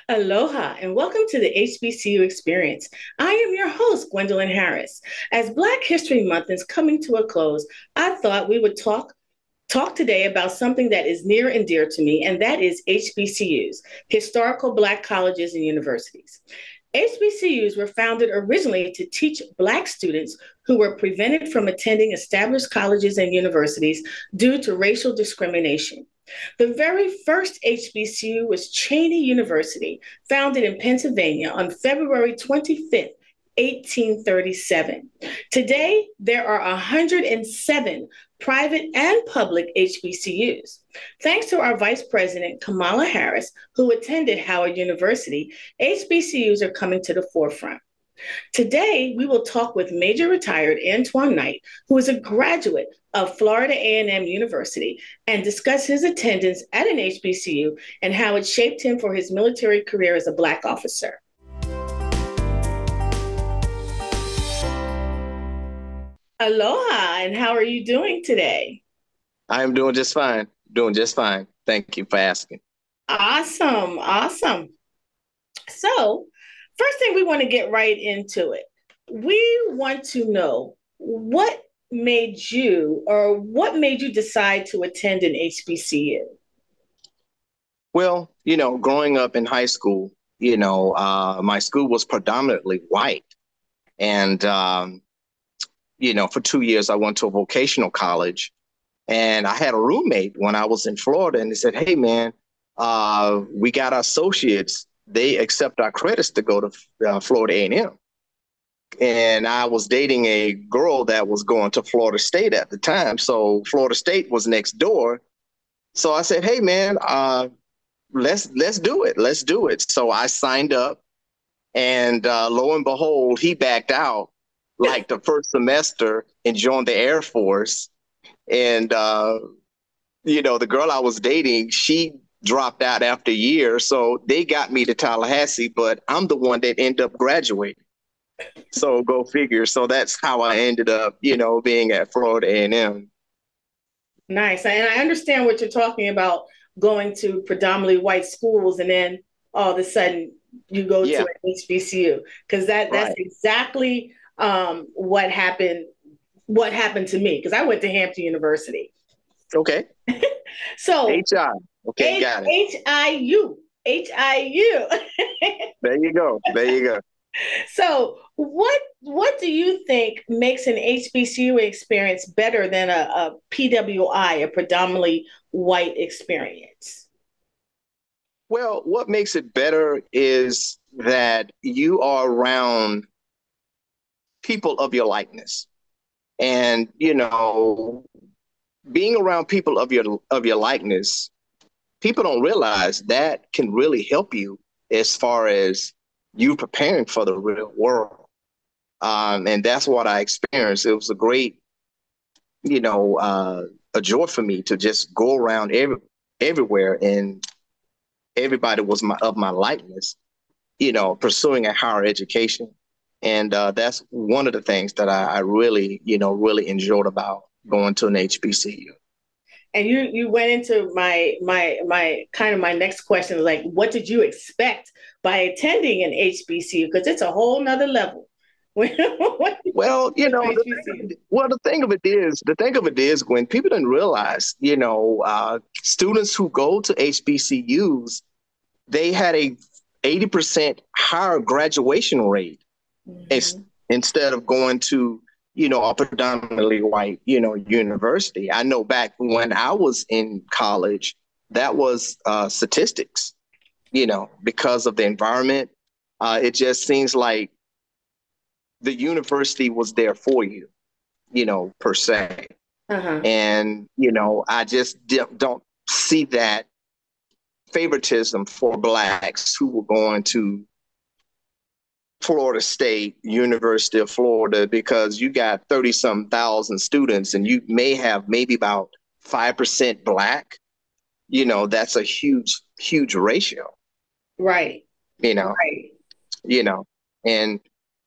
Aloha and welcome to the HBCU Experience. I am your host, Gwen Harris. As Black History Month is coming to a close, I thought we would talk today about something that is near and dear to me, and that is HBCUs, Historical Black Colleges and Universities. HBCUs were founded originally to teach Black students who were prevented from attending established colleges and universities due to racial discrimination. The very first HBCU was Cheney University, founded in Pennsylvania on February 25th, 1837. Today, there are 107 private and public HBCUs. Thanks to our Vice President, Kamala Harris, who attended Howard University, HBCUs are coming to the forefront. Today, we will talk with Major Retired Antoine Knight, who is a graduate of Florida A&M University, and discuss his attendance at an HBCU and how it shaped him for his military career as a Black officer. Aloha, and how are you doing today? I am doing just fine. Doing just fine. Thank you for asking. Awesome. So, first thing we want to get right into it. We want to know what made you decide to attend an HBCU? Well, growing up in high school, my school was predominantly white. And, for 2 years, I went to a vocational college. And I had a roommate when I was in Florida, and they said, hey, man, we got our associates. They accept our credits to go to Florida A&M. And I was dating a girl that was going to Florida State at the time. So Florida State was next door. So I said, hey, man, let's do it. Let's do it. So I signed up, and lo and behold, he backed out like the first semester and joined the Air Force. And, the girl I was dating, she dropped out after a year. So they got me to Tallahassee, but I'm the one that ended up graduating. So go figure. So that's how I ended up, being at Florida A&M. Nice. And I understand what you're talking about, going to predominantly white schools and then all of a sudden you go to an HBCU, because that's exactly what happened to me, because I went to Hampton University. Okay. So HI. Okay, got it. HIU. There you go. So what do you think makes an HBCU experience better than a PWI, a predominantly white experience? Well, what makes it better is that you are around people of your likeness. And, being around people of your likeness, people don't realize that can really help you as far as you preparing for the real world. And that's what I experienced. It was a great, a joy for me to just go around everywhere, and everybody was of my likeness, pursuing a higher education. And that's one of the things that I really, really enjoyed about going to an HBCU. And you went into my kind of my next question, like, what did you expect by attending an HBCU? Because it's a whole nother level. Well, the thing of it is, Gwen, people didn't realize, students who go to HBCUs, they had a 80% higher graduation rate instead of going to, a predominantly white, university. I know back when I was in college, that was statistics, because of the environment. It just seems like the university was there for you, per se. Uh-huh. And, I just don't see that favoritism for Blacks who were going to Florida State, University of Florida, because you got 30-some thousand students and you may have maybe about 5% Black. That's a huge ratio. Right. Right. And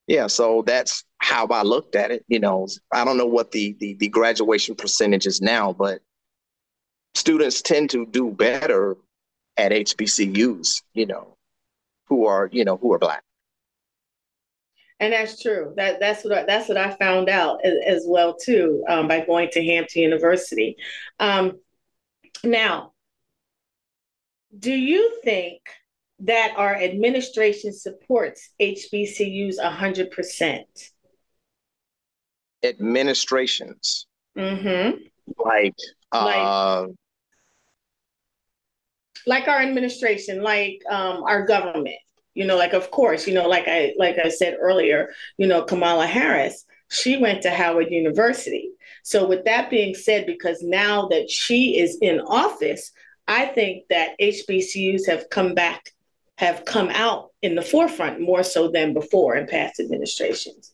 yeah, so that's how I looked at it. I don't know what the graduation percentage is now, but students tend to do better at HBCUs, who are, who are Black. And that's true. That's what I found out as well too, by going to Hampton University. Now, do you think that our administration supports HBCUs 100%? Administrations, Mm-hmm. like, Like, like our administration, like our government. Like of course, like I said earlier, Kamala Harris, she went to Howard University. So with that being said, because now that she is in office, I think that HBCUs have come out in the forefront more so than before in past administrations.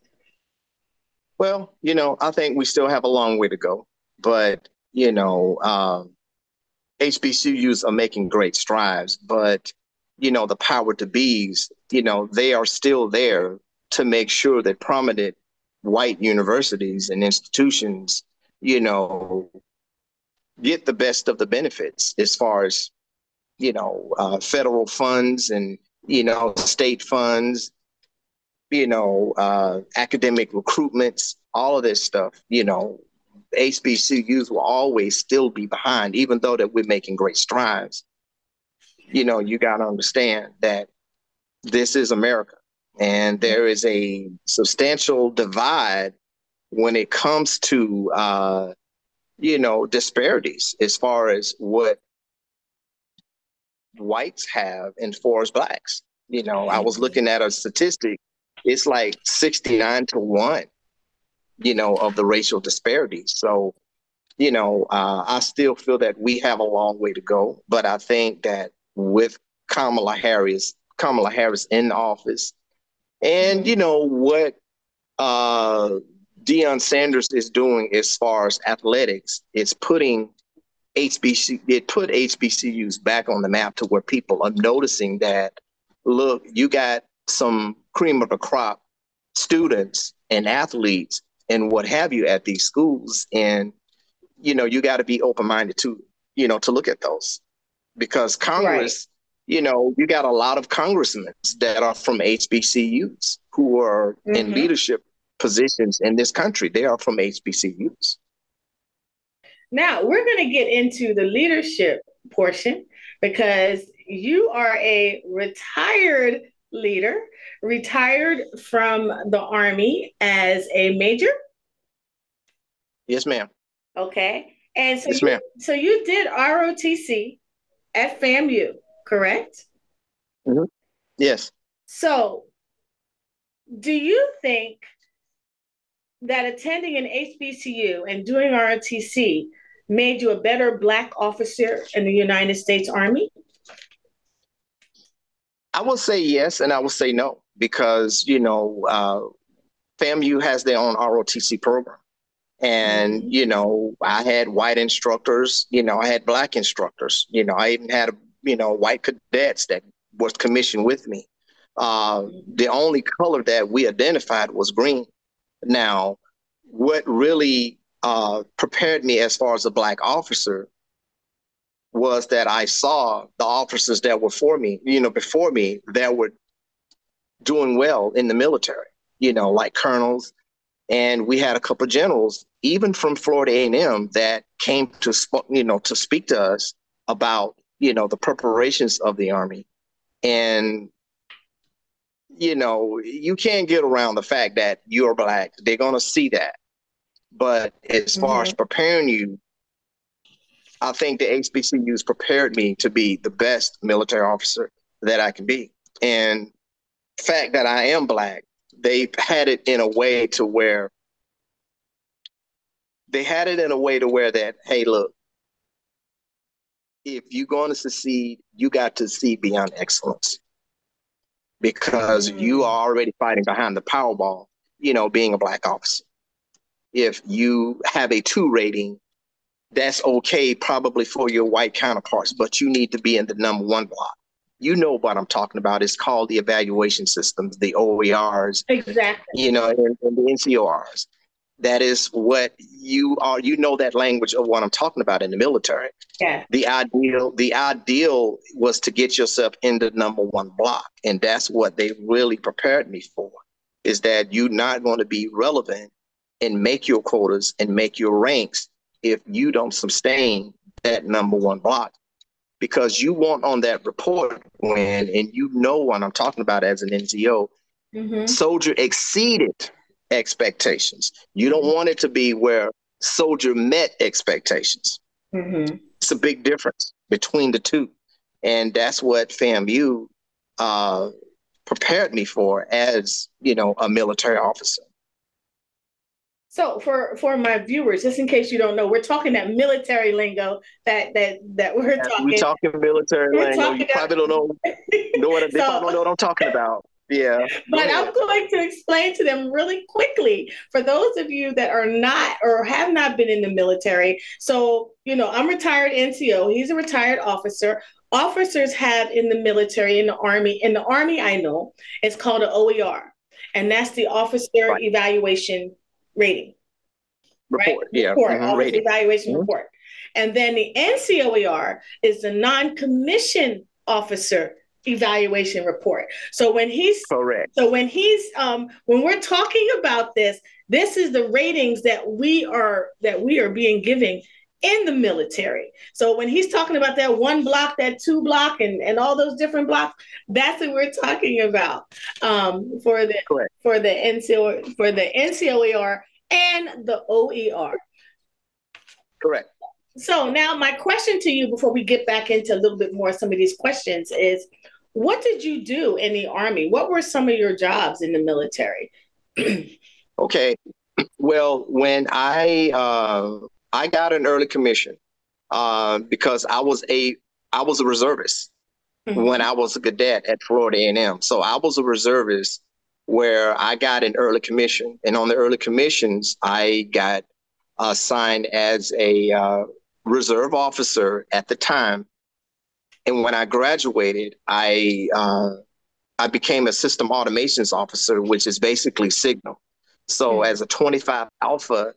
well, I think we still have a long way to go, but, HBCUs are making great strides, but, the power to bees, they are still there to make sure that prominent white universities and institutions, get the best of the benefits as far as, federal funds and, state funds, academic recruitments, all of this stuff, HBCUs will always still be behind, even though that we're making great strides. You got to understand that this is America, and there is a substantial divide when it comes to, disparities as far as what whites have and for as Blacks. I was looking at a statistic. It's like 69-1, of the racial disparities. So, I still feel that we have a long way to go. But I think that with Kamala Harris in office, and what Deion Sanders is doing as far as athletics, it put HBCUs back on the map to where people are noticing that, look, you got some cream of the crop students and athletes and what have you at these schools. And, you got to be open-minded to look at those, because Congress, right, you got a lot of congressmen that are from HBCUs who are in leadership positions in this country. They are from HBCUs. Now we're going to get into the leadership portion, because you are a retired leader, retired from the Army as a major. Yes, ma'am. Okay. And so, yes, ma'am. So you did ROTC at FAMU, correct? Mm-hmm. Yes. So do you think that attending an HBCU and doing ROTC made you a better Black officer in the United States Army? I will say yes, and I will say no, because, FAMU has their own ROTC program. And, I had white instructors, I had Black instructors, I even had, white cadets that was commissioned with me. The only color that we identified was green. Now, what really prepared me as far as a Black officer was that I saw the officers that were before me that were doing well in the military, like colonels. And we had a couple of generals, even from Florida A&M, that came to speak to us about, the preparations of the Army. And, you can't get around the fact that you're Black. They're going to see that. But as far as preparing you, I think the HBCUs prepared me to be the best military officer that I can be. And the fact that I am Black, they had it in a way to where that, hey, look, if you're going to succeed, you got to see beyond excellence, because you are already fighting behind the Powerball, being a Black officer. If you have a 2 rating, that's okay probably for your white counterparts, but you need to be in the number 1 block. You know what I'm talking about. It's called the evaluation systems, the OERs, exactly, and the NCORs. that is what you are. You know that language of what I'm talking about in the military. Yeah. The ideal was to get yourself in the number one block. And that's what they really prepared me for, is that you're not going to be relevant and make your quotas and make your ranks if you don't sustain that number one block. Because you want on that report, Gwen, and you know what I'm talking about as an NCO, soldier exceeded expectations. You don't want it to be where soldier met expectations. It's a big difference between the two. And that's what FAMU prepared me for as, a military officer. So for my viewers, just in case you don't know, we're talking that military lingo that we're talking. We're talking military lingo. You probably don't know what they probably don't know what I'm talking about. Yeah. But I'm going to explain to them really quickly for those of you that are not or have not been in the military. So, I'm retired NCO. He's a retired officer. Officers have in the military, in the Army. In the Army, I know, it's called an OER. And that's the Officer Evaluation Rating. Report. Right? Yeah. Report, Officer Rating. Evaluation Report. And then the NCOER is the Non-Commissioned Officer Evaluation Report. So when he's correct. So when we're talking about this is the ratings that we are being given in the military. So when he's talking about that 1 block, that 2 block, and all those different blocks, that's what we're talking about for the NCOER and the OER. Correct. So now my question to you before we get back into a little bit more some of these questions is, what did you do in the Army? What were some of your jobs in the military? Okay. Well, when I got an early commission because I was a reservist when I was a cadet at Florida A&M. So I was a reservist where I got an early commission. And on the early commissions, I got assigned as a reserve officer at the time. And when I graduated, I became a system automations officer, which is basically signal. So as a 25 Alpha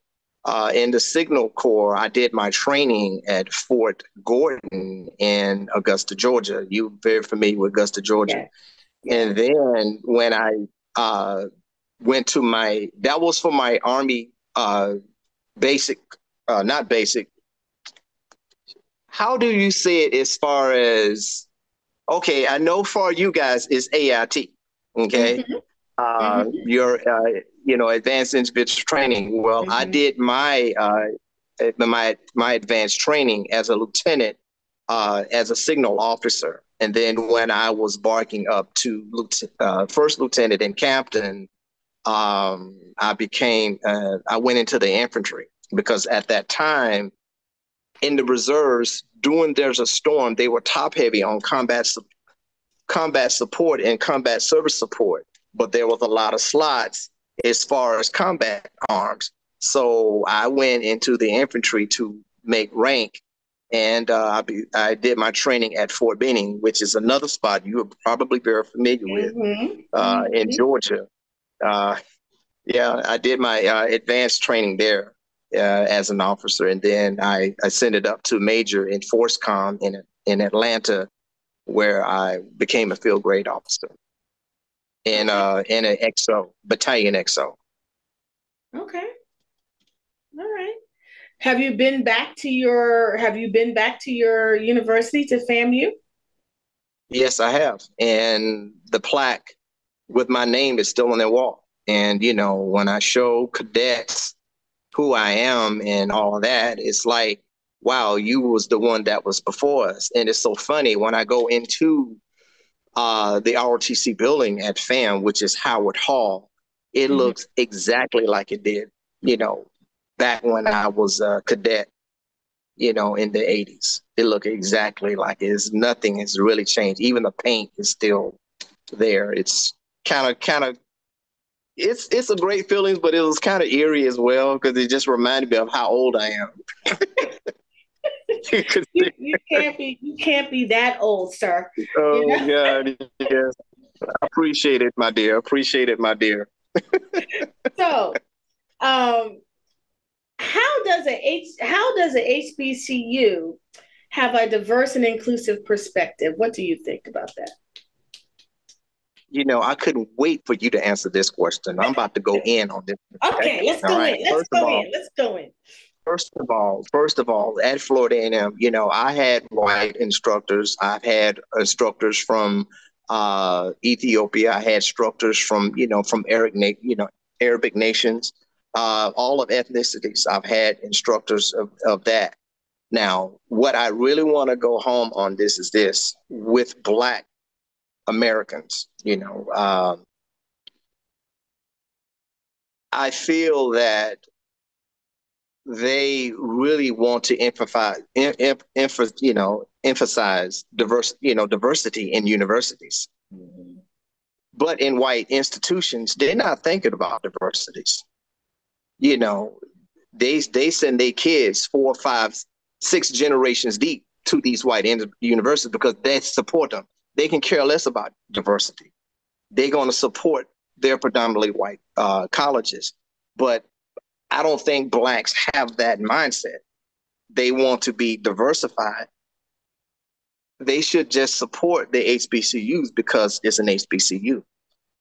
in the Signal Corps, I did my training at Fort Gordon in Augusta, Georgia. You're very familiar with Augusta, Georgia. Yeah. And then when I went to that was for my Army not basic. How do you say it as far as, okay, I know for you guys it's AIT, okay? Your, advanced individual training. Well, I did my advanced training as a lieutenant, as a signal officer. And then when I was barking up to first lieutenant and captain, I went into the infantry because at that time, in the reserves, during There's a Storm, they were top heavy on combat support and combat service support, but there was a lot of slots as far as combat arms. So I went into the infantry to make rank, and I did my training at Fort Benning, which is another spot you are probably very familiar with in Georgia. I did my advanced training there. As an officer, and then I ascended up to major in Force Com in Atlanta, where I became a field grade officer in an XO battalion XO. Okay, all right. Have you been back to your university, to FAMU? Yes, I have, and the plaque with my name is still on their wall. And when I show cadets who I am and all of that, it's like, wow, you was the one that was before us. And it's so funny when I go into the ROTC building at FAM, which is Howard Hall, it looks exactly like it did, back when I was a cadet, in the 80s. It looked exactly like it is. Nothing has really changed. Even the paint is still there. It's kind of it's a great feeling, but it was kind of eerie as well because it just reminded me of how old I am. you can't be that old, sir. Oh, God, yes. Appreciate it, my dear. So, how does a HBCU have a diverse and inclusive perspective? What do you think about that? I couldn't wait for you to answer this question. I'm about to go in on this. Okay, let's go in. Let's go in. First of all, at Florida A&M, I had white instructors. I've had instructors from Ethiopia. I had instructors from Arabic nations, all of ethnicities. I've had instructors of that. Now, what I really want to go home on this is this with Black Americans. I feel that they really want to emphasize diversity in universities. Mm-hmm. But in white institutions, they're not thinking about diversities. They send their kids 4, 5, 6 generations deep to these white universities because they support them. They can care less about diversity. They're going to support their predominantly white colleges. But I don't think Blacks have that mindset. They want to be diversified. They should just support the HBCUs because it's an HBCU.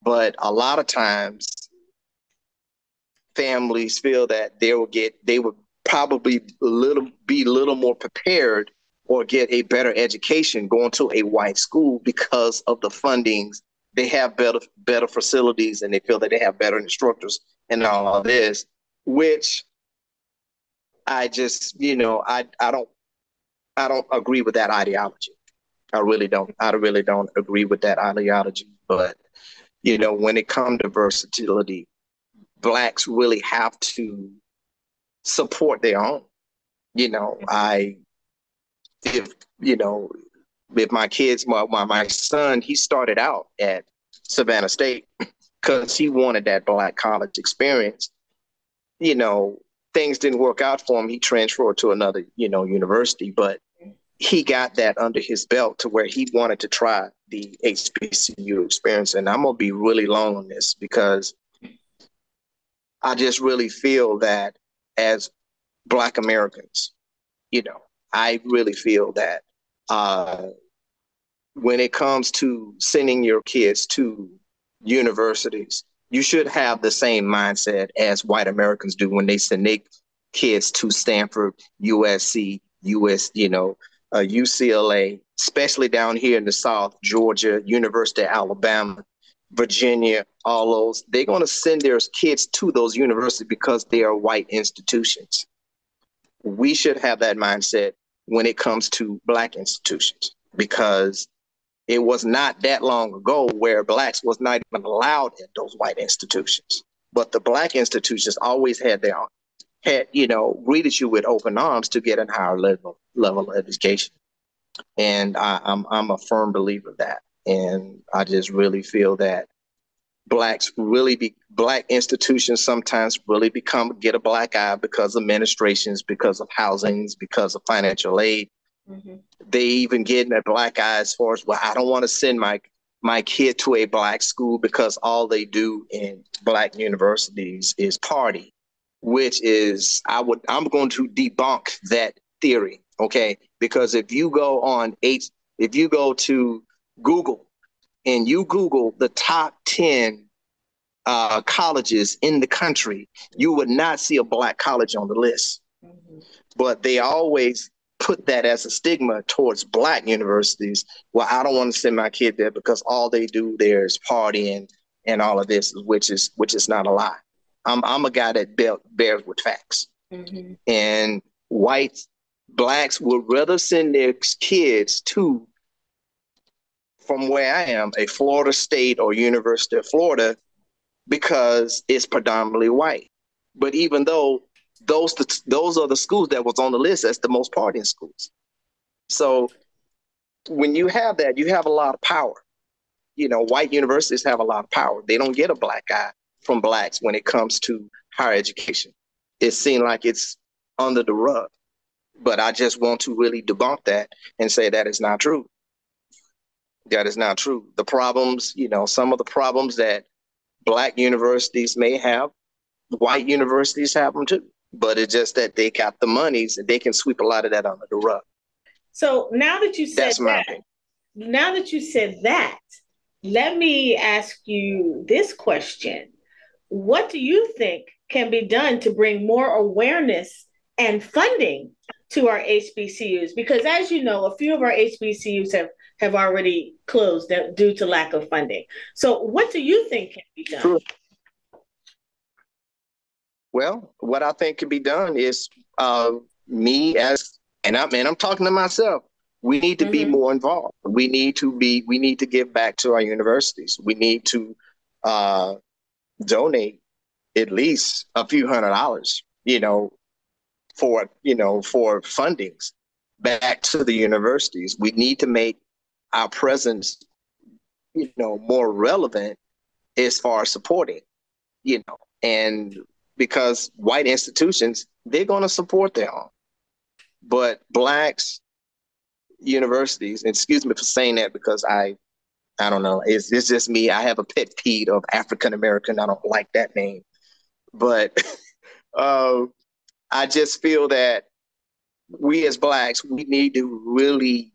But a lot of times, families feel that they would probably be a little more prepared or get a better education going to a white school because of the fundings. They have better facilities and they feel that they have better instructors and all of this, which I just, I don't agree with that ideology. I really don't agree with that ideology. But, when it comes to versatility, Blacks really have to support their own. If my kids, my son, he started out at Savannah State because he wanted that Black college experience. Things didn't work out for him. He transferred to another, university, but he got that under his belt to where he wanted to try the HBCU experience. And I'm going to be really long on this because I just really feel that as Black Americans, I really feel that when it comes to sending your kids to universities, you should have the same mindset as white Americans do when they send their kids to Stanford, USC, UCLA, especially down here in the South, Georgia, University of Alabama, Virginia, all those. They're going to send their kids to those universities because they are white institutions. We should have that mindset when it comes to Black institutions, because it was not that long ago where Blacks was not even allowed in those white institutions. But the Black institutions always greeted you with open arms to get a higher level of education. And I'm a firm believer of that. And I just really feel that Black institutions sometimes really get a black eye because of administrations, because of housings, because of financial aid. Mm-hmm. They even get a black eye as far as, well, I don't want to send my kid to a Black school because all they do in Black universities is party, which is, I'm going to debunk that theory, okay? Because if you go to Google and you Google the top 10 colleges in the country, you would not see a Black college on the list. Mm-hmm. But they always put that as a stigma towards Black universities. Well, I don't want to send my kid there because all they do there is partying and all of this, which is not a lie. I'm a guy that bears with facts. Mm-hmm. And Blacks would rather send their kids to, from where I am, a Florida State or University of Florida, because it's predominantly white. But even though those are the schools that was on the list, that's the most partying schools. So when you have that, you have a lot of power. White universities have a lot of power. They don't get a black eye from Blacks when it comes to higher education. It seems like it's under the rug. But I just want to really debunk that and say that is not true. That is not true. The problems, some of the problems that Black universities may have, white universities have them too. but it's just that they got the monies and they can sweep a lot of that under the rug. So now that you said That's my opinion. now that you said that, let me ask you this question. What do you think can be done to bring more awareness and funding to our HBCUs? Because as you know, a few of our HBCUs have already closed due to lack of funding. So what do you think can be done? True. Well, what I think can be done is me as, and I'm talking to myself. We need to be more involved. We need to give back to our universities. We need to donate at least a few $100s, for fundings back to the universities. We need to make our presence, more relevant as far as supporting, and because white institutions, they're going to support their own. But Blacks, universities, excuse me for saying that because I don't know, it's just me. I have a pet peeve of African American. I don't like that name. But I just feel that we as Blacks, we need to really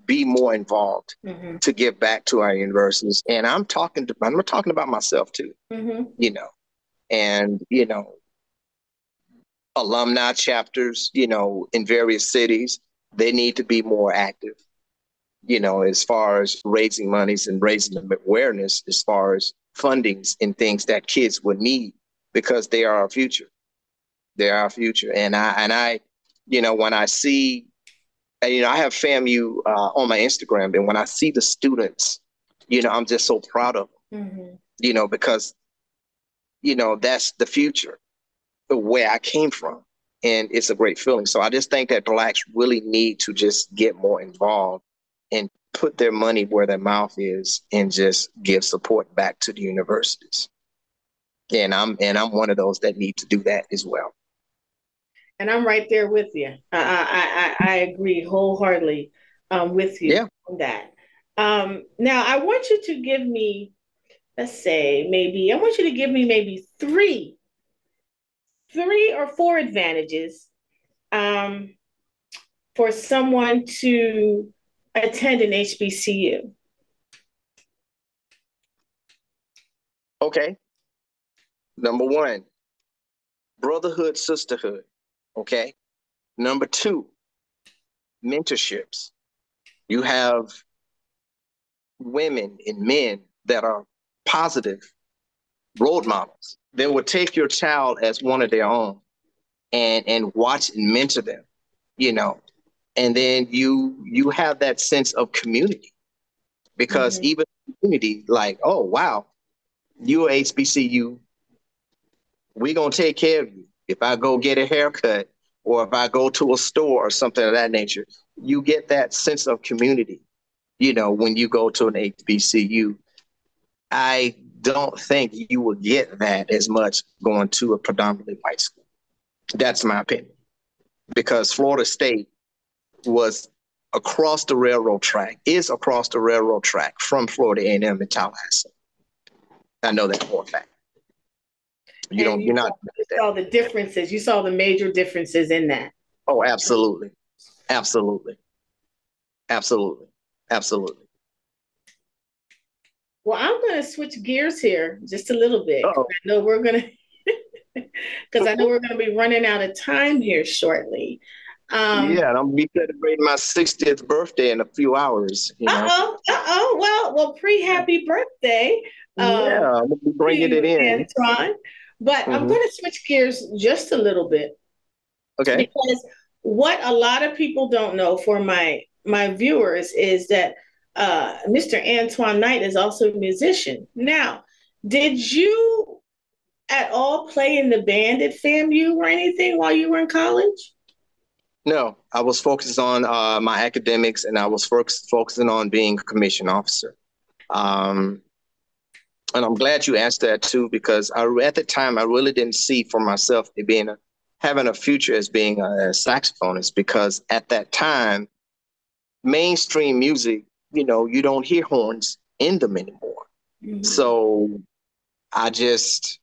be more involved to give back to our universities. And I'm talking about myself too, and, alumni chapters, in various cities, they need to be more active, as far as raising monies and raising awareness, as far as fundings and things that kids would need, because they are our future. They are our future. And I, when I see, and, I have FAMU on my Instagram, and when I see the students, I'm just so proud of them, because, that's the future, the way I came from. And it's a great feeling. So I just think that Blacks really need to just get more involved and put their money where their mouth is and just give support back to the universities. And I'm one of those that need to do that as well. And I'm right there with you. I agree wholeheartedly with you on that. Now, I want you to give me, I want you to give me maybe three or four advantages for someone to attend an HBCU. Okay. Number one, brotherhood, sisterhood. Okay. Number two, mentorships. You have women and men that are positive role models. They will take your child as one of their own and watch and mentor them, and then you have that sense of community, because even community, like, oh, wow, you're HBCU, we're going to take care of you. If I go get a haircut or if I go to a store or something of that nature, you get that sense of community, when you go to an HBCU. I don't think you will get that as much going to a predominantly white school. That's my opinion, because Florida State was across the railroad track, is across the railroad track from Florida A&M in Tallahassee. I know that for a fact. You saw the differences. You saw the major differences in that. Oh, absolutely. Absolutely. Absolutely. Absolutely. Well, I'm going to switch gears here just a little bit. I know we're going to be running out of time here shortly. I'm going to be celebrating my 60th birthday in a few hours. Well, pre-happy birthday. I'm going to be bringing it in. Antoine. But I'm going to switch gears just a little bit. Okay. Because what a lot of people don't know, for my viewers, is that Mr. Antoine Knight is also a musician. Now, did you at all play in the band at FAMU or anything while you were in college? No, I was focused on my academics, and I was focusing on being a commission officer. And I'm glad you asked that too, because at the time I really didn't see for myself having a future as being a saxophonist, because at that time, mainstream music, you don't hear horns in them anymore. So I just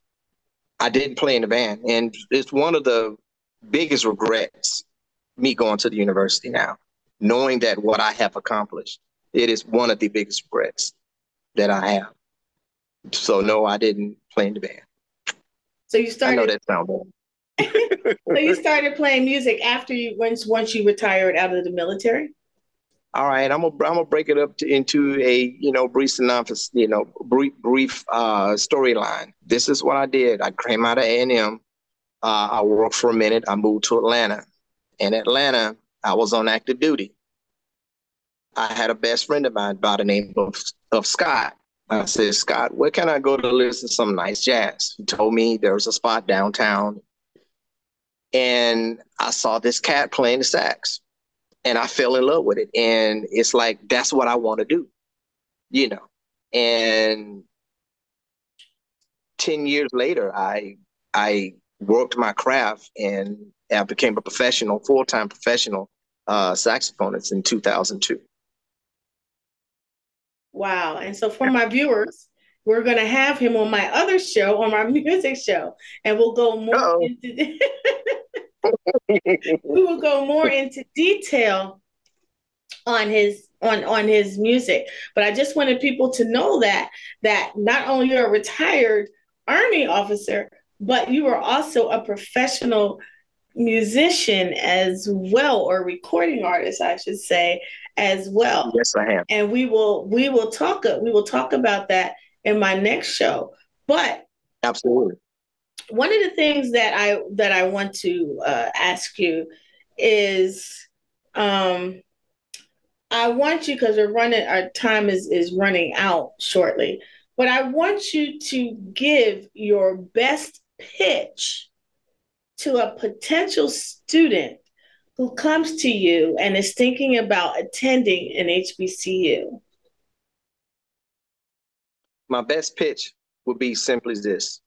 I didn't play in the band. And it's one of the biggest regrets, me going to the university now, knowing that what I have accomplished, it is one of the biggest regrets that I have. So no, I didn't play in the band. So you started. I know that sounds bad. So you started playing music after once you retired out of the military? All right, I'm gonna break it up into a brief synopsis, brief storyline. This is what I did. I came out of A&M. I worked for a minute. I moved to Atlanta. In Atlanta, I was on active duty. I had a best friend of mine by the name of Scott. I said, Scott, where can I go to listen to some nice jazz? He told me there was a spot downtown. And I saw this cat playing the sax. And I fell in love with it. And it's like, that's what I want to do, And 10 years later, I worked my craft and I became a full-time professional saxophonist in 2002. Wow. And so for my viewers, we're going to have him on my other show, on my music show, and we'll go more into we will go more into detail on his music. But I just wanted people to know that not only you're a retired Army officer, but you are also a professional musician as well, or recording artist, I should say, as well. Yes, I am. And we will talk about that in my next show. But absolutely, one of the things that I want to ask you is, I want you, because our time is running out shortly, but I want you to give your best pitch to a potential student who comes to you and is thinking about attending an HBCU. My best pitch would be simply this.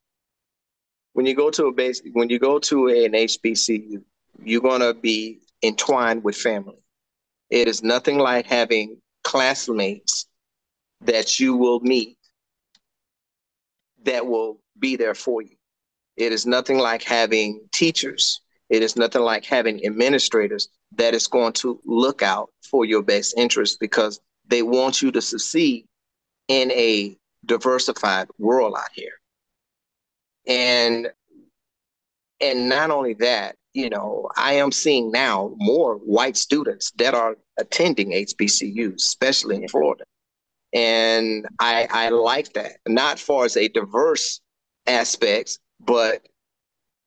When you go to an HBCU, you're going to be entwined with family. It is nothing like having classmates that you will meet that will be there for you. It is nothing like having teachers. It is nothing like having administrators that is going to look out for your best interest, because they want you to succeed in a diversified world out here. And not only that, I am seeing now more white students that are attending HBCUs, especially in Florida. And I like that, not far as a diverse aspects, but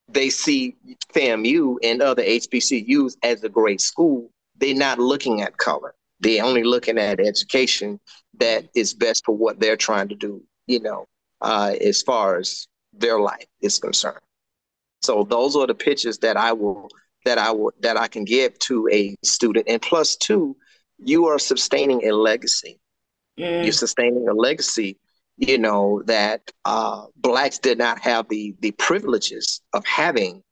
they see FAMU and other HBCUs as a great school. They're not looking at color. They're only looking at education that is best for what they're trying to do, as far as their life is concerned. So those are the pitches that I can give to a student. And plus two, you are sustaining a legacy. You're sustaining a legacy, that Blacks did not have the privileges of having,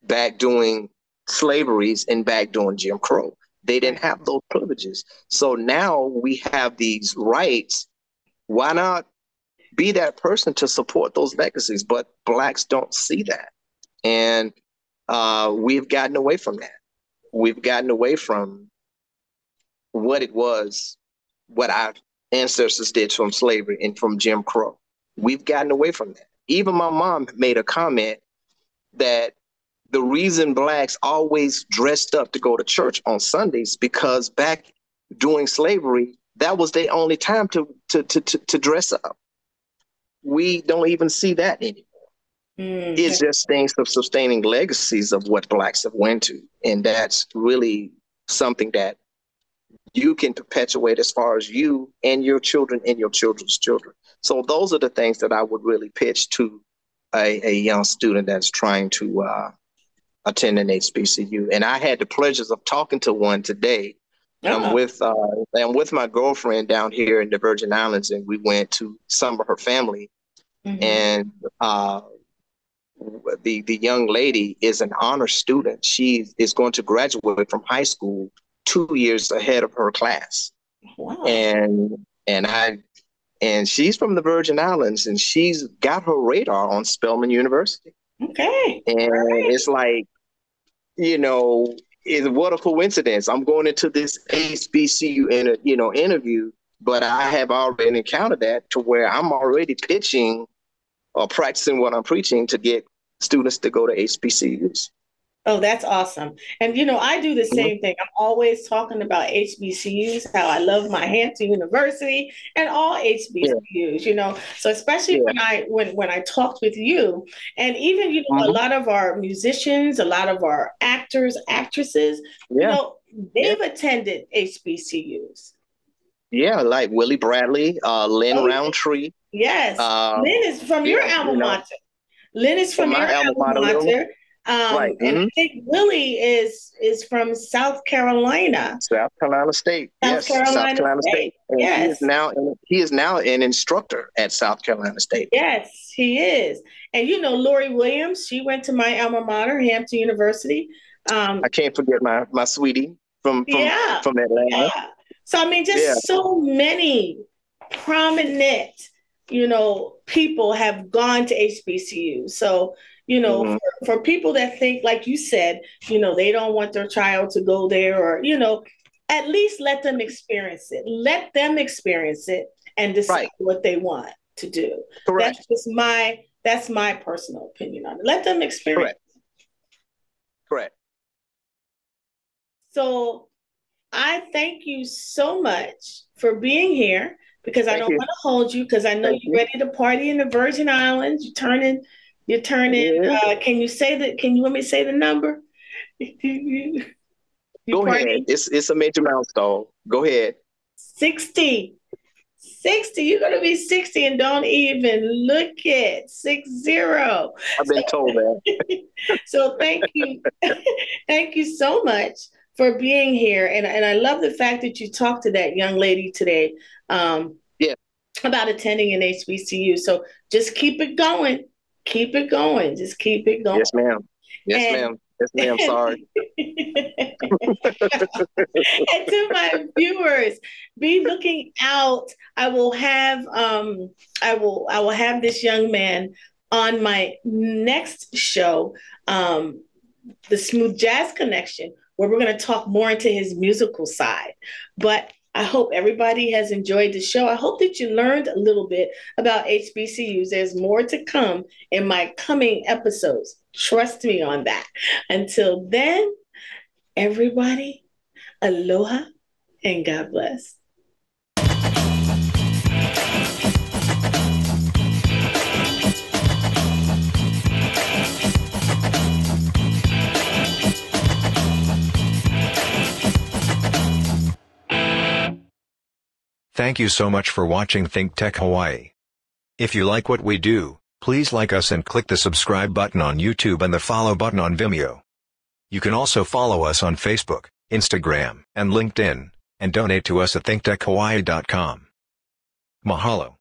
back during slaveries and back during Jim Crow. They didn't have those privileges. So now we have these rights. Why not be that person to support those legacies? But Blacks don't see that. And we've gotten away from that. We've gotten away from what it was, what our ancestors did from slavery and from Jim Crow. We've gotten away from that. Even my mom made a comment that the reason Blacks always dressed up to go to church on Sundays, because back during slavery, that was their only time to dress up. We don't even see that anymore. It's just things of sustaining legacies of what Blacks have went to. And that's really something that you can perpetuate as far as you and your children and your children's children. So those are the things that I would really pitch to a young student that's trying to attend an HBCU. And I had the pleasures of talking to one today. I'm with my girlfriend down here in the Virgin Islands, and we went to some of her family. And the young lady is an honor student. She is going to graduate from high school 2 years ahead of her class. Wow. And and she's from the Virgin Islands, and she's got her radar on Spelman University. Okay. And it's like, what a coincidence. I'm going into this HBCU interview, but I have already encountered that to where I'm already pitching or practicing what I'm preaching to get students to go to HBCUs. Oh, that's awesome. And, I do the same thing. I'm always talking about HBCUs, how I love my Hampton University and all HBCUs, So especially when I talked with you, and even, a lot of our musicians, a lot of our actors, actresses, they've attended HBCUs. Yeah, like Willie Bradley, Lynn Roundtree. Yes. Lynn is from your alma mater. Lynn is from your alma mater. Right. And I think Willie is from South Carolina. South Carolina State. South Carolina State. And yes. He is now an instructor at South Carolina State. Yes, he is. And Lori Williams, she went to my alma mater, Hampton University. I can't forget my sweetie from Atlanta. Yeah. So just so many prominent, people have gone to HBCU. So for people that think, like you said, they don't want their child to go there, or, at least let them experience it. Let them experience it and decide what they want to do. Correct. That's my personal opinion on it. Let them experience it. Correct. So I thank you so much for being here, because I don't want to hold you, because I know you're ready to party in the Virgin Islands. You're turning. Can you say that? Can you let me say the number? Go ahead. It's a major milestone. Go ahead. 60. You're going to be 60 and don't even look it. 60. I've been told that. So thank you. Thank you so much for being here. And I love the fact that you talked to that young lady today about attending an HBCU. So just keep it going. Keep it going. Just keep it going. Yes, ma'am. Yes, ma'am. Yes, ma'am. Sorry. And to my viewers, be looking out. I will have this young man on my next show, the Smooth Jazz Connection, where we're going to talk more into his musical side. But I hope everybody has enjoyed the show. I hope that you learned a little bit about HBCUs. There's more to come in my coming episodes. Trust me on that. Until then, everybody, aloha and God bless. Thank you so much for watching ThinkTech Hawaii. If you like what we do, please like us and click the subscribe button on YouTube and the follow button on Vimeo. You can also follow us on Facebook, Instagram, and LinkedIn, and donate to us at thinktechhawaii.com. Mahalo.